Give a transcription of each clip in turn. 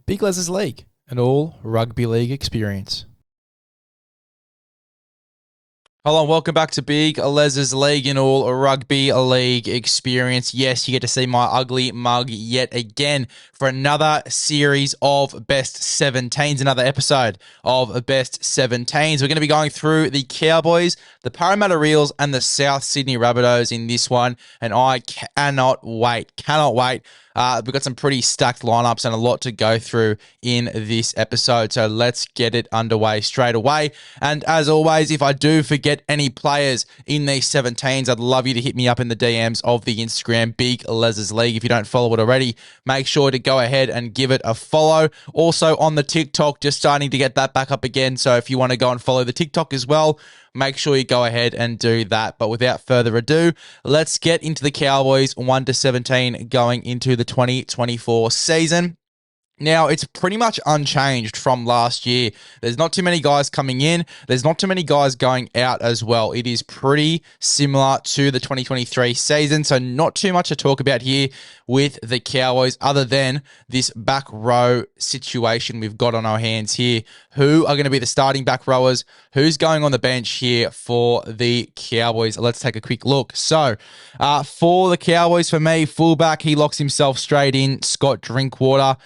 Big LEZ'S League, an all rugby league experience. Hello and welcome back to Big LEZ'S League, an all rugby league experience. Yes, you get to see my ugly mug yet again for another series of Best 17's, another episode of Best 17's. We're going to be going through the Cowboys, the Parramatta Eels, and the South Sydney Rabbitohs in this one, and I cannot wait. We've got some pretty stacked lineups and a lot to go through in this episode, so let's get it underway straight away. And as always, if I do forget any players in these 17s, I'd love you to hit me up in the DMs of the Instagram, Big LEZ'S League. If you don't follow it already, make sure to go ahead and give it a follow. Also on the TikTok, just starting to get that back up again, so if you want to go and follow the TikTok as well, make sure you go ahead and do that. But without further ado, let's get into the Cowboys 1 to 17 going into the 2024 season. Now, it's pretty much unchanged from last year. There's not too many guys coming in. There's not too many guys going out as well. It is pretty similar to the 2023 season, so not too much to talk about here with the Cowboys other than this back row situation we've got on our hands here. Who are going to be the starting back rowers? Who's going on the bench here for the Cowboys? Let's take a quick look. So, for the Cowboys, for me, fullback, he locks himself straight in, Scott Drinkwater.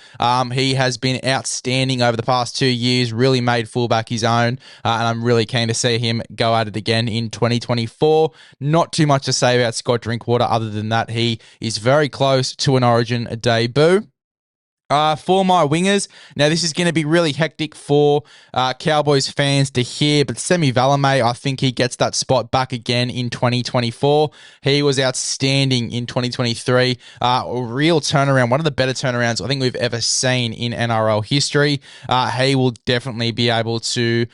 He has been outstanding over the past 2 years, really made fullback his own, and I'm really keen to see him go at it again in 2024. Not too much to say about Scott Drinkwater other than that he is very close to an Origin debut. For my wingers, now this is going to be really hectic for Cowboys fans to hear, but Semi Valame, I think he gets that spot back again in 2024. He was outstanding in 2023. A real turnaround, one of the better turnarounds I think we've ever seen in NRL history. He will definitely be able to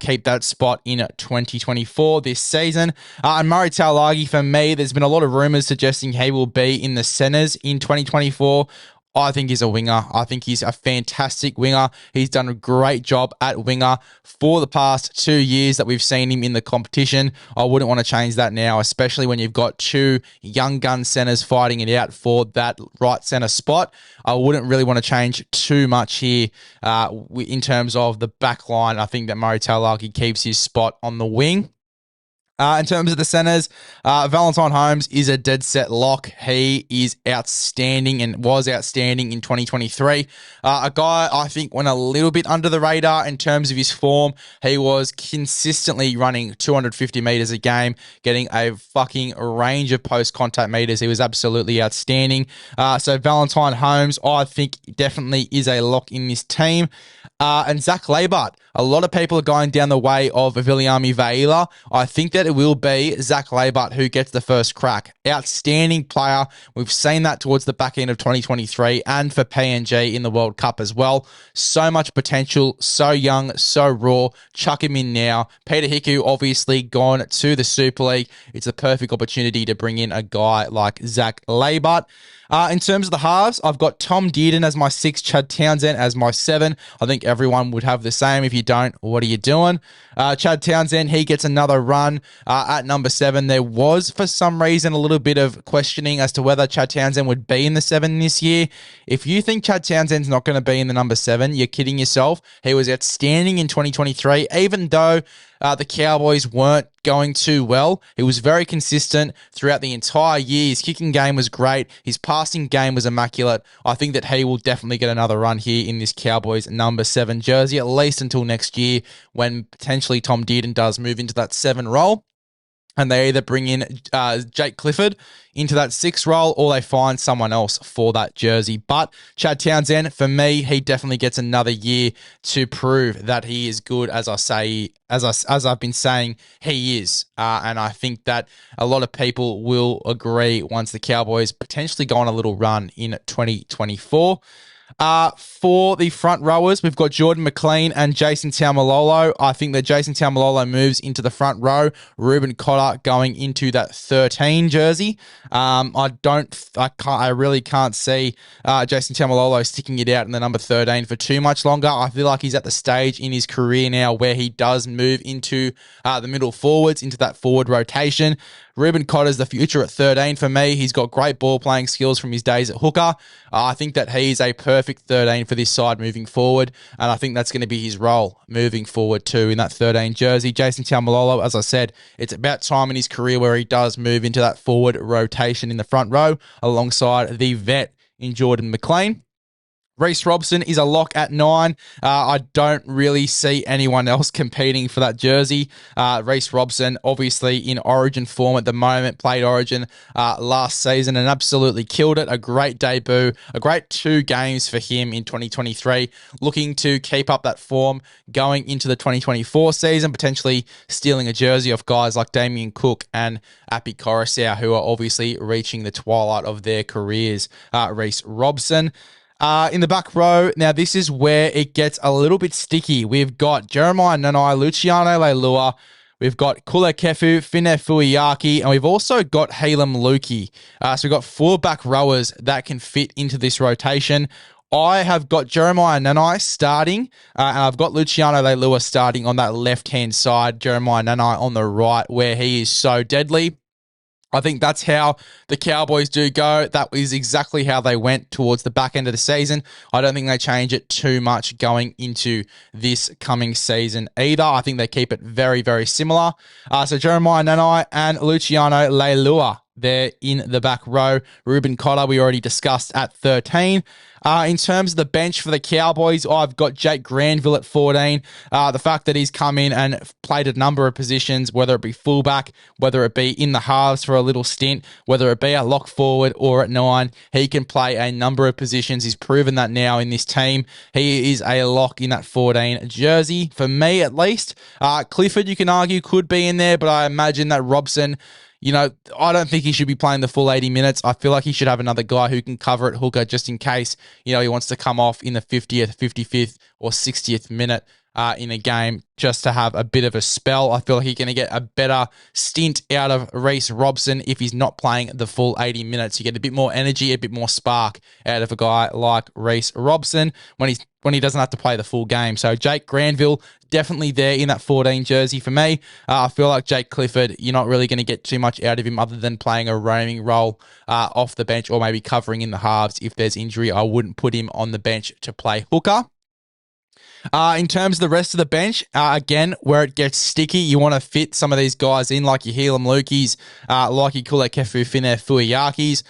keep that spot in 2024 this season. And Murray Taulagi, for me, there's been a lot of rumours suggesting he will be in the centres in 2024. I think he's a winger. I think he's a fantastic winger. He's done a great job at winger for the past 2 years that we've seen him in the competition. I wouldn't want to change that now, especially when you've got two young gun centers fighting it out for that right center spot. I wouldn't really want to change too much here in terms of the back line. I think that Murray Taulagi keeps his spot on the wing. In terms of the centers, Valentine Holmes is a dead set lock. He is outstanding and was outstanding in 2023. A guy I think went a little bit under the radar in terms of his form. He was consistently running 250 meters a game, getting a fucking range of post-contact meters. He was absolutely outstanding. So Valentine Holmes, I think, definitely is a lock in this team. And Zach Labart. A lot of people are going down the way of Viliami Vaila. I think that it will be Zach Labart who gets the first crack. Outstanding player. We've seen that towards the back end of 2023 and for PNG in the World Cup as well. So much potential, so young, so raw. Chuck him in now. Peter Hiku obviously gone to the Super League. It's a perfect opportunity to bring in a guy like Zach Labart. In terms of the halves, I've got Tom Dearden as my 6, Chad Townsend as my 7. I think everyone would have the same. If you don't, what are you doing? Chad Townsend, he gets another run at number 7. There was, for some reason, a little bit of questioning as to whether Chad Townsend would be in the 7 this year. If you think Chad Townsend's not going to be in the number 7, you're kidding yourself. He was outstanding in 2023, even though the Cowboys weren't going too well. He was very consistent throughout the entire year. His kicking game was great. His passing game was immaculate. I think that he will definitely get another run here in this Cowboys number 7 jersey, at least until next year when potentially Tom Dearden does move into that 7 role. And they either bring in Jake Clifford into that 6 role or they find someone else for that jersey. But Chad Townsend, for me, he definitely gets another year to prove that he is good, as I've been saying, he is. And I think that a lot of people will agree once the Cowboys potentially go on a little run in 2024. For the front rowers, we've got Jordan McLean and Jason Taumalolo. I think that Jason Taumalolo moves into the front row. Ruben Cotter going into that 13 jersey. I really can't see Jason Taumalolo sticking it out in the number 13 for too much longer. I feel like he's at the stage in his career now where he does move into the middle forwards, into that forward rotation. Reuben Cotter's the future at 13 for me. He's got great ball playing skills from his days at hooker. I think that he's a perfect 13 for this side moving forward, and I think that's going to be his role moving forward too in that 13 jersey. Jason Taumalolo, as I said, it's about time in his career where he does move into that forward rotation in the front row alongside the vet in Jordan McLean. Reece Robson is a lock at 9. I don't really see anyone else competing for that jersey. Reece Robson, obviously in Origin form at the moment, played Origin last season and absolutely killed it. A great debut, a great 2 games for him in 2023. Looking to keep up that form going into the 2024 season, potentially stealing a jersey off guys like Damien Cook and Api Coruscant, who are obviously reaching the twilight of their careers. Reece Robson. In the back row, now this is where it gets a little bit sticky. We've got Jeremiah Nanai, Luciano Leilua, we've got Kula Kefu, Fine Fuiaki, and we've also got Halem Lukey. So we've got 4 back rowers that can fit into this rotation. I have got Jeremiah Nanai starting, and I've got Luciano Leilua starting on that left-hand side, Jeremiah Nanai on the right, where he is so deadly. I think that's how the Cowboys do go. That is exactly how they went towards the back end of the season. I don't think they change it too much going into this coming season either. I think they keep it very, very similar. So Jeremiah Nanai and Luciano Leilua there in the back row. Reuben Cotter, we already discussed at 13. In terms of the bench for the Cowboys, I've got Jake Granville at 14. The fact that he's come in and played a number of positions, whether it be fullback, whether it be in the halves for a little stint, whether it be a lock forward or at 9, he can play a number of positions. He's proven that now in this team. He is a lock in that 14 jersey, for me at least. Clifford, you can argue, could be in there, but I imagine that Robson, you know, I don't think he should be playing the full 80 minutes. I feel like he should have another guy who can cover at hooker just in case, you know, he wants to come off in the 50th, 55th, or 60th minute in a game just to have a bit of a spell. I feel like he's going to get a better stint out of Reece Robson if he's not playing the full 80 minutes. You get a bit more energy, a bit more spark out of a guy like Reece Robson when he doesn't have to play the full game. So Jake Granville, definitely there in that 14 jersey for me. I feel like Jake Clifford, you're not really going to get too much out of him other than playing a roaming role off the bench or maybe covering in the halves. If there's injury, I wouldn't put him on the bench to play hooker. In terms of the rest of the bench, again, where it gets sticky, you want to fit some of these guys in, like your Halem Lukeys, like your Kule Kefu Fine Fuiakis.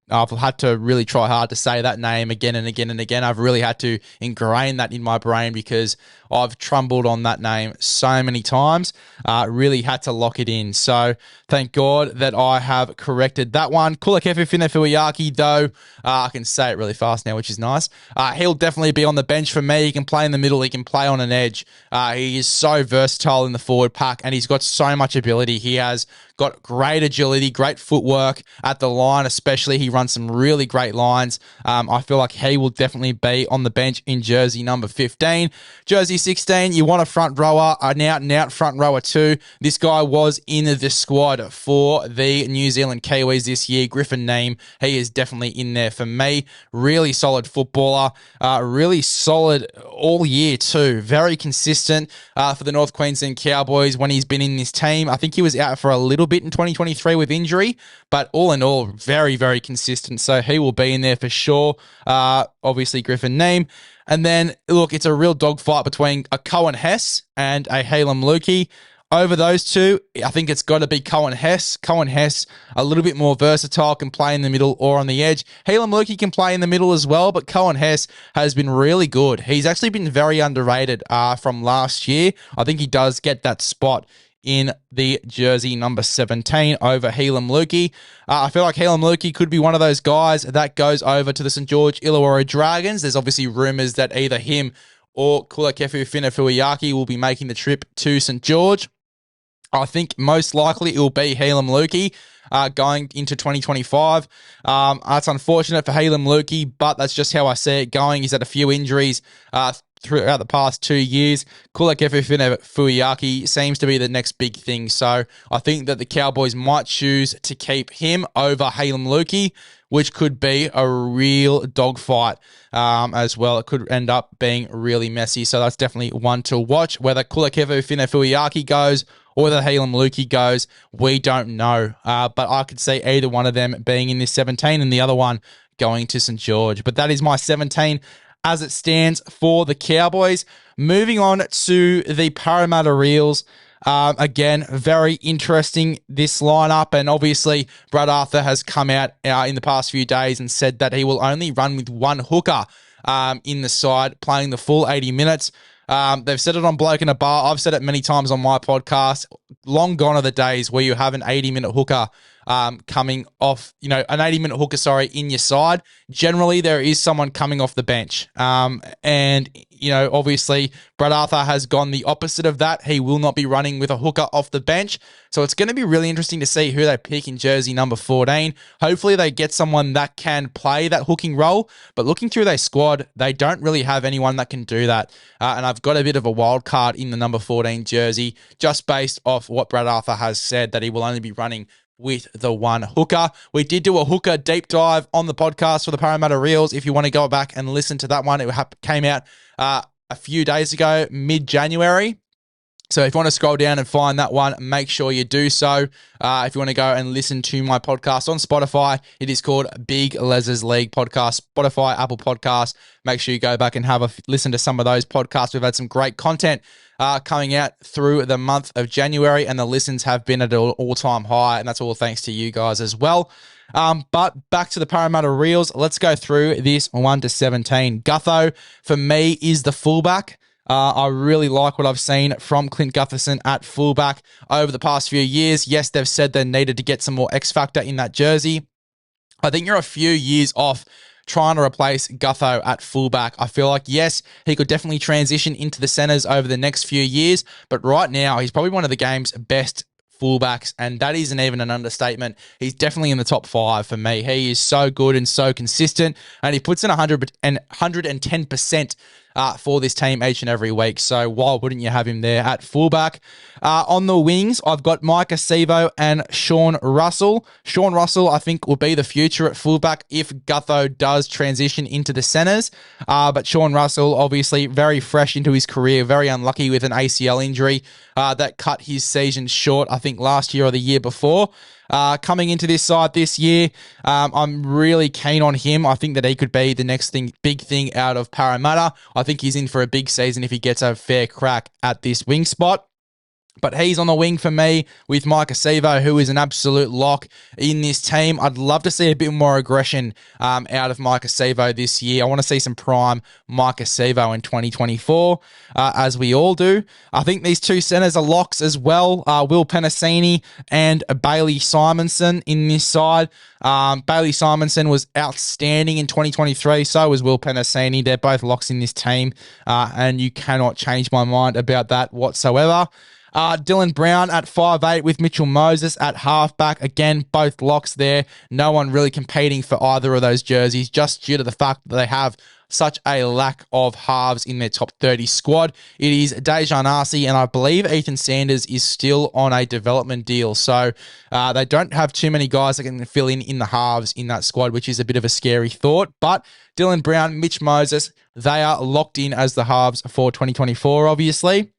I've had to really try hard to say that name again and again and again. I've really had to ingrain that in my brain because I've trumbled on that name so many times. Really had to lock it in. So thank God that I have corrected that one. Kula Kefu Fine Fuiaki, though, I can say it really fast now, which is nice. He'll definitely be on the bench for me. He can play in the middle. He can play on an edge. He is so versatile in the forward pack, and he's got so much ability. He has got great agility, great footwork at the line, especially. He runs some really great lines. I feel like he will definitely be on the bench in jersey number 15. Jersey 16, you want a front rower, an out-and-out front rower too. This guy was in the squad for the New Zealand Kiwis this year. Griffin Neame, he is definitely in there for me. Really solid footballer, really solid all year too. Very consistent for the North Queensland Cowboys when he's been in this team. I think he was out for a little bit in 2023 with injury, but all in all, very, very consistent. So he will be in there for sure. Obviously, Griffin Neame. And then, look, it's a real dogfight between a Cohen Hess and a Halem Lukey. Over those two, I think it's got to be Cohen Hess. Cohen Hess, a little bit more versatile, can play in the middle or on the edge. Halem Lukey can play in the middle as well, but Cohen Hess has been really good. He's actually been very underrated from last year. I think he does get that spot in the jersey number 17 over Halem Lukey. I feel like Halem Lukey could be one of those guys that goes over to the St. George Illawarra Dragons. There's obviously rumours that either him or Kula Kefu Fine Fuiaki will be making the trip to St. George. I think most likely it will be Halem Lukey going into 2025. That's unfortunate for Halem Lukey, but that's just how I see it going. He's had a few injuries throughout the past 2 years. Kulakefufine Fuiaki seems to be the next big thing. So I think that the Cowboys might choose to keep him over Halem Lukey, which could be a real dogfight as well. It could end up being really messy. So that's definitely one to watch. Whether Kulakefufine Fuiaki goes or the Halem Lukey goes, we don't know. But I could see either one of them being in this 17 and the other one going to St. George. But that is my 17 as it stands for the Cowboys. Moving on to the Parramatta Eels. Again, very interesting, this lineup. And obviously, Brad Arthur has come out in the past few days and said that he will only run with one hooker in the side, playing the full 80 minutes. They've said it on Bloke in a Bar. I've said it many times on my podcast. Long gone are the days where you have an 80-minute hooker coming off, an 80-minute hooker, in your side. Generally, there is someone coming off the bench. And obviously, Brad Arthur has gone the opposite of that. He will not be running with a hooker off the bench. So it's going to be really interesting to see who they pick in jersey number 14. Hopefully, they get someone that can play that hooking role. But looking through their squad, they don't really have anyone that can do that. And I've got a bit of a wild card in the number 14 jersey, just based off what Brad Arthur has said, that he will only be running with the one hooker. We did do a hooker deep dive on the podcast for the Parramatta Eels. If you want to go back and listen to that one, it came out a few days ago, mid-January. So if you want to scroll down and find that one, make sure you do so. If you want to go and listen to my podcast on Spotify, it is called Big LEZ'S League Podcast, Spotify, Apple Podcasts. Make sure you go back and have a listen to some of those podcasts. We've had some great content coming out through the month of January, and the listens have been at an all-time high, and that's all thanks to you guys as well. But back to the Parramatta Eels. Let's go through this 1 to 17. Gutho, for me, is the fullback. I really like what I've seen from Clint Gutherson at fullback over the past few years. Yes, they've said they needed to get some more X factor in that jersey. I think you're a few years off trying to replace Gutho at fullback. I feel like, yes, he could definitely transition into the centers over the next few years, but right now he's probably one of the game's best fullbacks, and that isn't even an understatement. He's definitely in the top 5 for me. He is so good and so consistent, and he puts in 110% for this team each and every week. So why wouldn't you have him there at fullback? On the wings, I've got Micah Sevo and Sean Russell. Sean Russell, I think, will be the future at fullback if Gutho does transition into the centers. But Sean Russell, obviously, very fresh into his career, very unlucky with an ACL injury that cut his season short, I think, last year or the year before. Coming into this side this year, I'm really keen on him. I think that he could be the next big thing out of Parramatta. I think he's in for a big season if he gets a fair crack at this wing spot. But he's on the wing for me with Micah Sevo, who is an absolute lock in this team. I'd love to see a bit more aggression out of Micah Sevo this year. I want to see some prime Micah Sevo in 2024, as we all do. I think these two centers are locks as well. Will Penasini and Bailey Simonson in this side. Bailey Simonson was outstanding in 2023. So was Will Penasini. They're both locks in this team, and you cannot change my mind about that whatsoever. Dylan Brown at 5'8" with Mitchell Moses at halfback. Again, both locks there. No one really competing for either of those jerseys, just due to the fact that they have such a lack of halves in their top 30 squad. It is Dejan Arce, and I believe Ethan Sanders is still on a development deal. So they don't have too many guys that can fill in the halves in that squad, which is a bit of a scary thought. But Dylan Brown, Mitch Moses, they are locked in as the halves for 2024, obviously.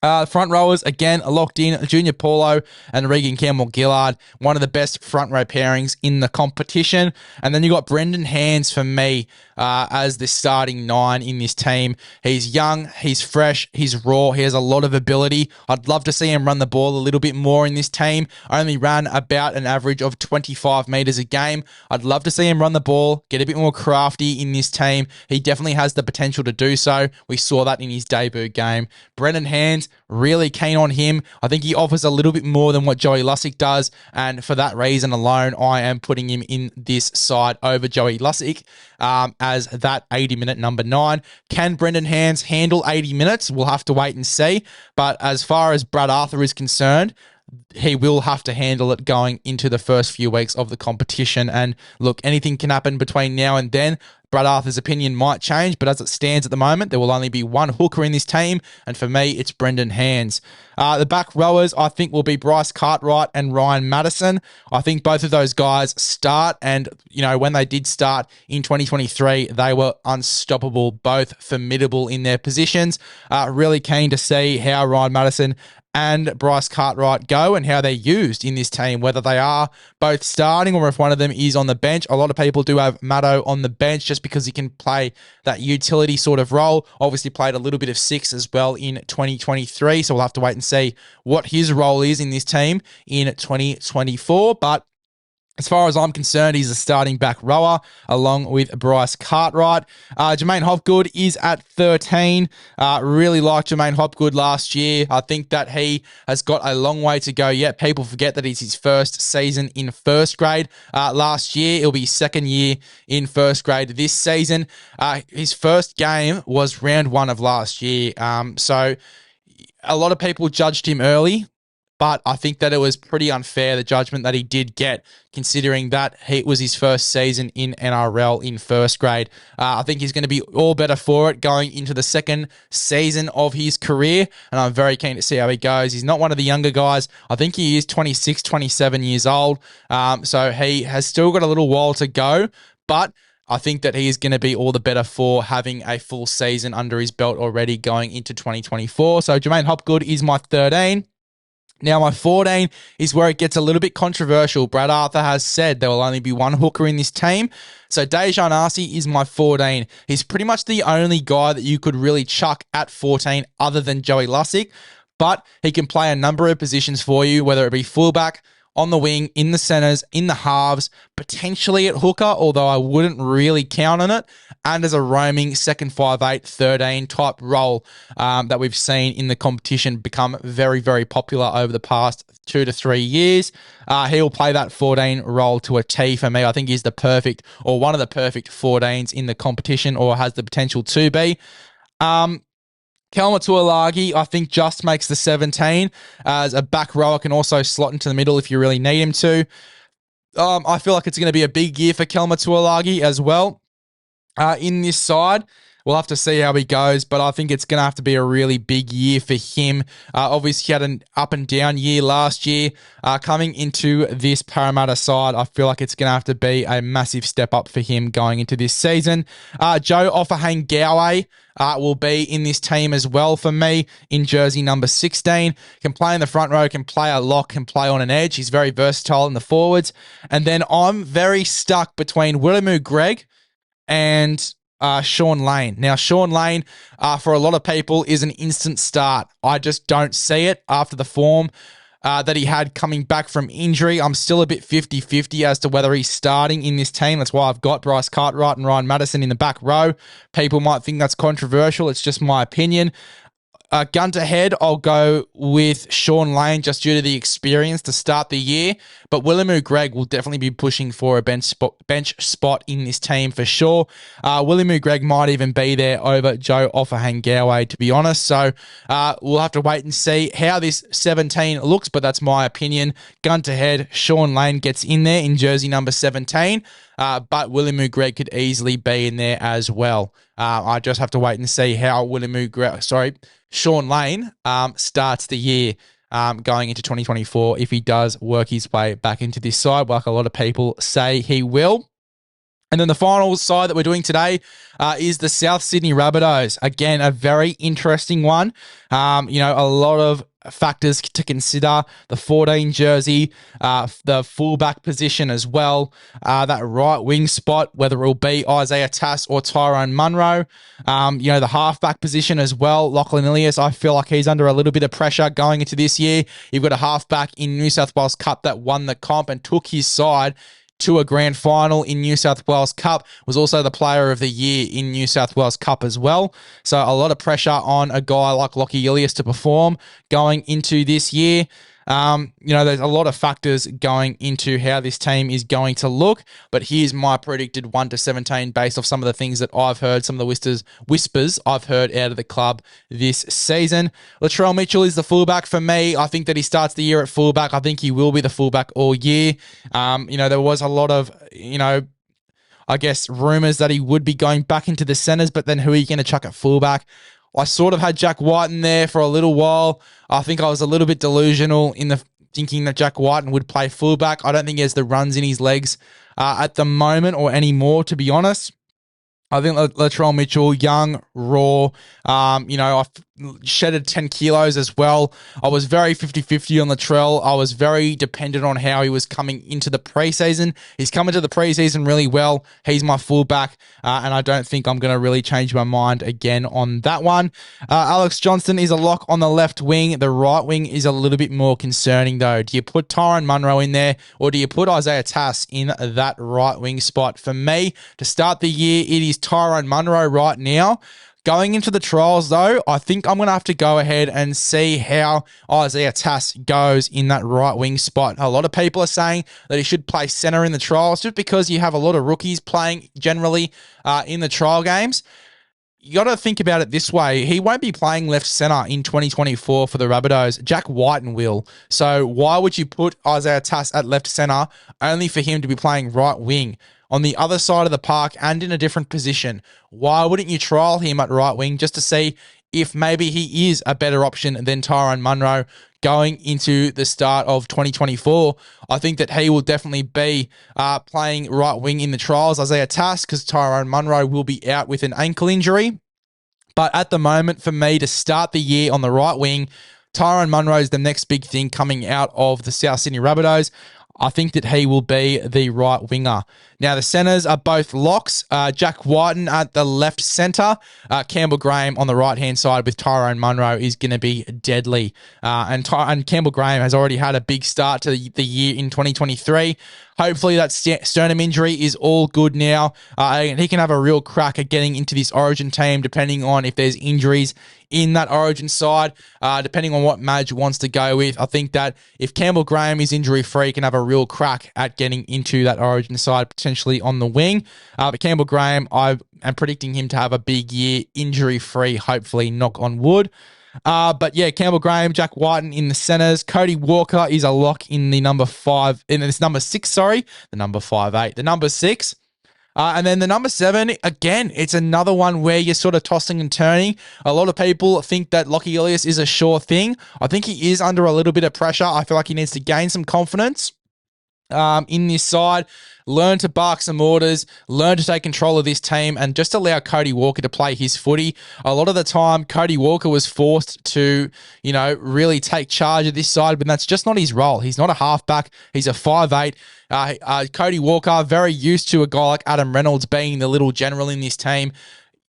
Front rowers, again, locked in. Junior Paulo and Regan Campbell-Gillard, one of the best front row pairings in the competition. And then you got Brendan Hands for me as the starting 9 in this team. He's young, he's fresh, he's raw, he has a lot of ability. I'd love to see him run the ball a little bit more in this team. Only ran about an average of 25 meters a game. I'd love to see him run the ball, get a bit more crafty in this team. He definitely has the potential to do so. We saw that in his debut game. Brendan Hands, really keen on him. I think he offers a little bit more than what Joey Lussick does, and for that reason alone, I am putting him in this side over Joey Lussick as that 80-minute number 9. Can Brendan Hands handle 80 minutes? We'll have to wait and see, but as far as Brad Arthur is concerned, he will have to handle it going into the first few weeks of the competition. And look, anything can happen between now and then. Brad Arthur's opinion might change, but as it stands at the moment, there will only be one hooker in this team, and for me, it's Brendan Hands. The back rowers, I think, will be Bryce Cartwright and Ryan Madison. I think both of those guys start, and, when they did start in 2023, they were unstoppable, both formidable in their positions. Really keen to see how Ryan Madison and Bryce Cartwright go and how they're used in this team, whether they are both starting or if one of them is on the bench. A lot of people do have Maddo on the bench just because he can play that utility sort of role. Obviously played a little bit of 6 as well in 2023, so we'll have to wait and see what his role is in this team in 2024. But as far as I'm concerned, he's a starting back rower along with Bryce Cartwright. Jermaine Hopgood is at 13. Really liked Jermaine Hopgood last year. I think that he has got a long way to go yet. People forget that it's his first season in first grade. Last year, it'll be his second year in first grade this season. His first game was round 1 of last year. So a lot of people judged him early, but I think that it was pretty unfair, the judgment that he did get, considering that it was his first season in NRL in first grade. I think he's going to be all better for it going into the second season of his career, and I'm very keen to see how he goes. He's not one of the younger guys. I think he is 26, 27 years old, so he has still got a little while to go, but I think that he is going to be all the better for having a full season under his belt already going into 2024. So Jermaine Hopgood is my 13. Now, my 14 is where it gets a little bit controversial. Brad Arthur has said there will only be one hooker in this team. So Dejan Arce is my 14. He's pretty much the only guy that you could really chuck at 14 other than Joey Lussick, but he can play a number of positions for you, whether it be fullback, on the wing, in the centers, in the halves, potentially at hooker, although I wouldn't really count on it, and as a roaming second 5'8", 13 type role that we've seen in the competition become very, very popular over the past 2 to 3 years. He'll play that 14 role to a T for me. I think he's the perfect, or one of the perfect 14s in the competition, or has the potential to be. Kelma Tuolagi, I think, just makes the 17 as a back rower, can also slot into the middle if you really need him to. I feel like it's going to be a big year for Kelma Tuolagi as well in this side. We'll have to see how he goes, but I think it's going to have to be a really big year for him. Obviously, he had an up and down year last year. Coming into this Parramatta side, I feel like it's going to have to be a massive step up for him going into this season. Joe Offahangawe will be in this team as well for me in jersey number 16. Can play in the front row, can play a lock, can play on an edge. He's very versatile in the forwards. And then I'm very stuck between Willimu Greg and Sean Lane. Now, Sean Lane, for a lot of people, is an instant start. I just don't see it after the form that he had coming back from injury. I'm still a bit 50-50 as to whether he's starting in this team. That's why I've got Bryce Cartwright and Ryan Madison in the back row. People might think that's controversial. It's just my opinion. Gun to head, I'll go with Sean Lane just due to the experience to start the year. But Willimu Greg will definitely be pushing for a bench spot in this team for sure. Willimu Greg might even be there over Joe Offahangawe, to be honest. So we'll have to wait and see how this 17 looks, but that's my opinion. Gun to head, Sean Lane gets in there in jersey number 17. But Willimu Greg could easily be in there as well. I just have to wait and see how Sean Lane starts the year going into 2024 if he does work his way back into this side, like a lot of people say he will. And then the final side that we're doing today is the South Sydney Rabbitohs. Again, a very interesting one. A lot of factors to consider. The 14 jersey, the fullback position as well, that right wing spot, whether it will be Isaiah Tass or Tyrone Munro. The halfback position as well. Lachlan Ilias, I feel like he's under a little bit of pressure going into this year. You've got a halfback in New South Wales Cup that won the comp and took his side to a grand final in New South Wales Cup, was also the player of the year in New South Wales Cup as well. So a lot of pressure on a guy like Lachie Ilias to perform going into this year. There's a lot of factors going into how this team is going to look, but here's my predicted 1-17 based off some of the things that I've heard, some of the whispers I've heard out of the club this season. Latrell Mitchell is the fullback for me. I think that he starts the year at fullback. I think he will be the fullback all year. There was a lot of, I guess, rumors that he would be going back into the centers, but then who are you going to chuck at fullback? I sort of had Jack Whiten there for a little while. I think I was a little bit delusional in the thinking that Jack Whiten would play fullback. I don't think he has the runs in his legs at the moment or anymore, to be honest. I think Latrell Mitchell, young, raw, I shedded 10 kilos as well. I was very 50-50 on Latrell. I was very dependent on how he was coming into the preseason. He's coming to the preseason really well. He's my fullback, and I don't think I'm going to really change my mind again on that one. Alex Johnston is a lock on the left wing. The right wing is a little bit more concerning, though. Do you put Tyrone Munro in there, or do you put Isaiah Tass in that right wing spot? For me, to start the year, it is Tyrone Munro right now. Going into the trials, though, I think I'm going to have to go ahead and see how Isaiah Tass goes in that right wing spot. A lot of people are saying that he should play center in the trials just because you have a lot of rookies playing generally in the trial games. You got to think about it this way. He won't be playing left center in 2024 for the Rabbitohs. Jack Whiten will. So why would you put Isaiah Tass at left center only for him to be playing right wing? On the other side of the park and in a different position? Why wouldn't you trial him at right wing just to see if maybe he is a better option than Tyrone Munro going into the start of 2024? I think that he will definitely be playing right wing in the trials, Isaiah Tass, because Tyrone Munro will be out with an ankle injury. But at the moment, for me, to start the year on the right wing, Tyrone Munro is the next big thing coming out of the South Sydney Rabbitohs. I think that he will be the right winger. Now, the centers are both locks. Jack Whiten at the left center. Campbell Graham on the right-hand side with Tyrone Munro is going to be deadly. And Campbell Graham has already had a big start to the year in 2023. Hopefully that sternum injury is all good now. And he can have a real crack at getting into this Origin team, depending on if there's injuries in that Origin side, depending on what Madge wants to go with. I think that if Campbell Graham is injury-free, he can have a real crack at getting into that Origin side, potentially on the wing. But Campbell Graham, I am predicting him to have a big year, injury-free, hopefully, knock on wood. But yeah, Campbell Graham, Jack Whiten in the centers. Cody Walker is a lock in the number 6, the number 5'8", the number 6. And then the number 7, again, it's another one where you're sort of tossing and turning. A lot of people think that Lockie Ilias is a sure thing. I think he is under a little bit of pressure. I feel like he needs to gain some confidence in this side, learn to bark some orders, learn to take control of this team, and just allow Cody Walker to play his footy. A lot of the time, Cody Walker was forced to, really take charge of this side, but that's just not his role. He's not a halfback. He's a 5'8". Cody Walker, very used to a guy like Adam Reynolds being the little general in this team.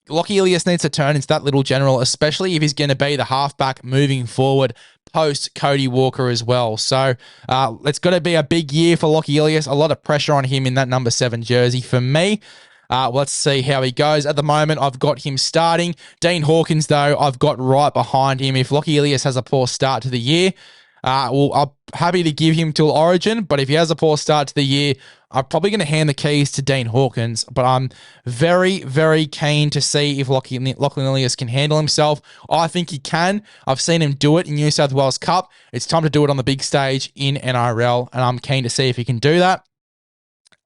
Lockie Ilias needs to turn into that little general, especially if he's going to be the halfback moving forward post Cody Walker as well. So it's got to be a big year for Lockie Ilias. A lot of pressure on him in that number 7 jersey for me. Let's see how he goes. At the moment, I've got him starting. Dean Hawkins, though, I've got right behind him. If Lockie Ilias has a poor start to the year, I'm happy to give him till Origin, but if he has a poor start to the year, I'm probably going to hand the keys to Dean Hawkins. But I'm very, very keen to see if Lachlan Ilias can handle himself. I think he can. I've seen him do it in New South Wales Cup. It's time to do it on the big stage in NRL, and I'm keen to see if he can do that.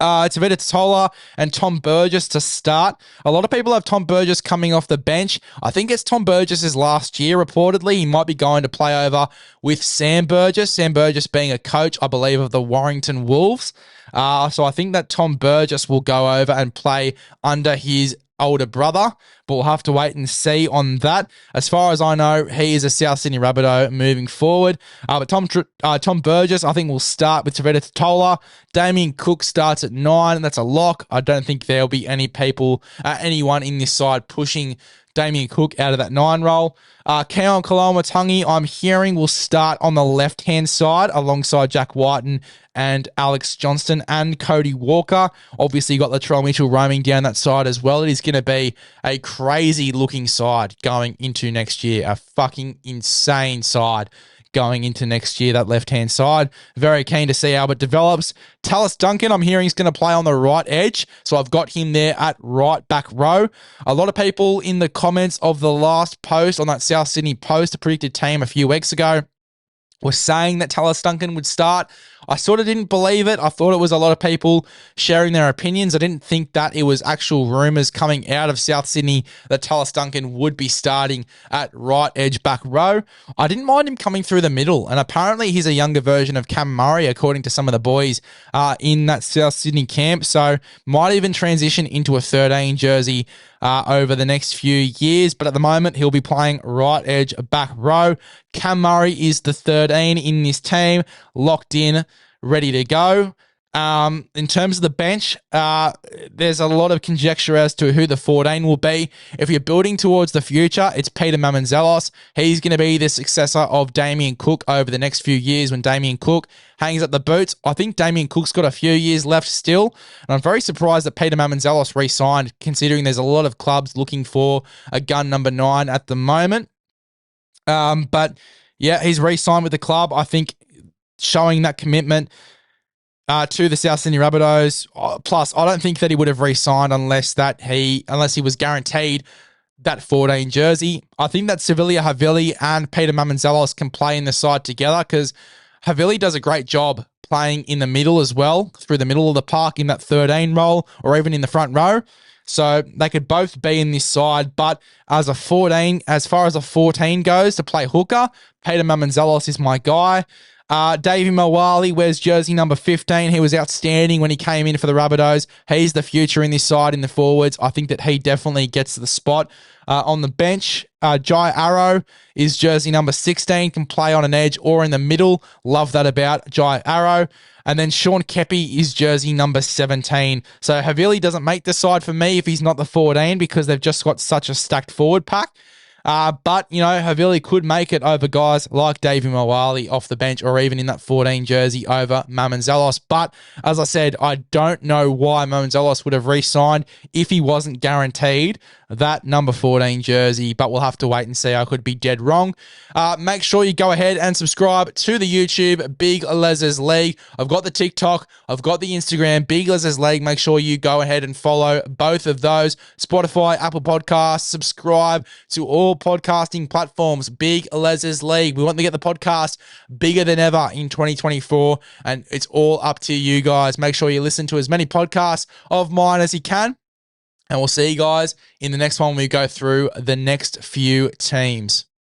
It's Tavita Totola and Tom Burgess to start. A lot of people have Tom Burgess coming off the bench. I think it's Tom Burgess's last year, reportedly. He might be going to play over with Sam Burgess. Sam Burgess being a coach, I believe, of the Warrington Wolves. So I think that Tom Burgess will go over and play under his older brother, but we'll have to wait and see on that. As far as I know, he is a South Sydney Rabbitoh moving forward. But Tom Burgess, I think, will start with Tavita Totola. Damien Cook starts at 9, and that's a lock. I don't think there'll be anyone in this side pushing Damien Cook out of that 9 role. Keon Kalamatangi, I'm hearing, will start on the left-hand side alongside Jack Whiten and Alex Johnston and Cody Walker. Obviously, you've got Latrell Mitchell roaming down that side as well. It is going to be a crazy-looking side going into next year. A fucking insane side going into next year, that left-hand side. Very keen to see how it develops. Tallis Duncan, I'm hearing he's going to play on the right edge, so I've got him there at right back row. A lot of people in the comments of the last post on that South Sydney Post, a predicted team a few weeks ago, was saying that Tallis Duncan would start. I sort of didn't believe it. I thought it was a lot of people sharing their opinions. I didn't think that it was actual rumours coming out of South Sydney that Tallis Duncan would be starting at right edge back row. I didn't mind him coming through the middle, and apparently he's a younger version of Cam Murray, according to some of the boys in that South Sydney camp, so might even transition into a 13 jersey over the next few years, but at the moment he'll be playing right edge back row. Cam Murray is the 13 in this team, locked in, ready to go. In terms of the bench, there's a lot of conjecture as to who the 14 will be. If you're building towards the future, it's Peter Mamouzelos. He's going to be the successor of Damien Cook over the next few years when Damien Cook hangs up the boots. I think Damien Cook's got a few years left still, and I'm very surprised that Peter Mamouzelos re-signed, considering there's a lot of clubs looking for a gun number 9 at the moment. But yeah, he's re-signed with the club. I think showing that commitment to the South Sydney Rabbitohs. Plus, I don't think that he would have re-signed unless he was guaranteed that 14 jersey. I think that Sevilla Havili and Peter Mamouzelos can play in the side together, because Havili does a great job playing in the middle as well, through the middle of the park in that 13 role, or even in the front row. So they could both be in this side, but as far as a 14 goes to play hooker, Peter Mamouzelos is my guy. Davey Mawali wears jersey number 15. He was outstanding when he came in for the Rabbitohs. He's the future in this side in the forwards. I think that he definitely gets the spot. On the bench, Jai Arrow is jersey number 16, can play on an edge or in the middle. Love that about Jai Arrow. And then Sean Kepi is jersey number 17. So Havili doesn't make the side for me if he's not the 14, because they've just got such a stacked forward pack. But, Havili could make it over guys like Davey Mawali off the bench, or even in that 14 jersey over Mamouzelos. But, as I said, I don't know why Mamouzelos would have re-signed if he wasn't guaranteed that number 14 jersey, but we'll have to wait and see. I could be dead wrong. Make sure you go ahead and subscribe to the YouTube, Big LEZ'S League. I've got the TikTok, I've got the Instagram, Big LEZ'S League. Make sure you go ahead and follow both of those. Spotify, Apple Podcasts, subscribe to all podcasting platforms, Big LEZ'S League. We want to get the podcast bigger than ever in 2024, and it's all up to you guys. Make sure you listen to as many podcasts of mine as you can, and we'll see you guys in the next one when we go through the next few teams.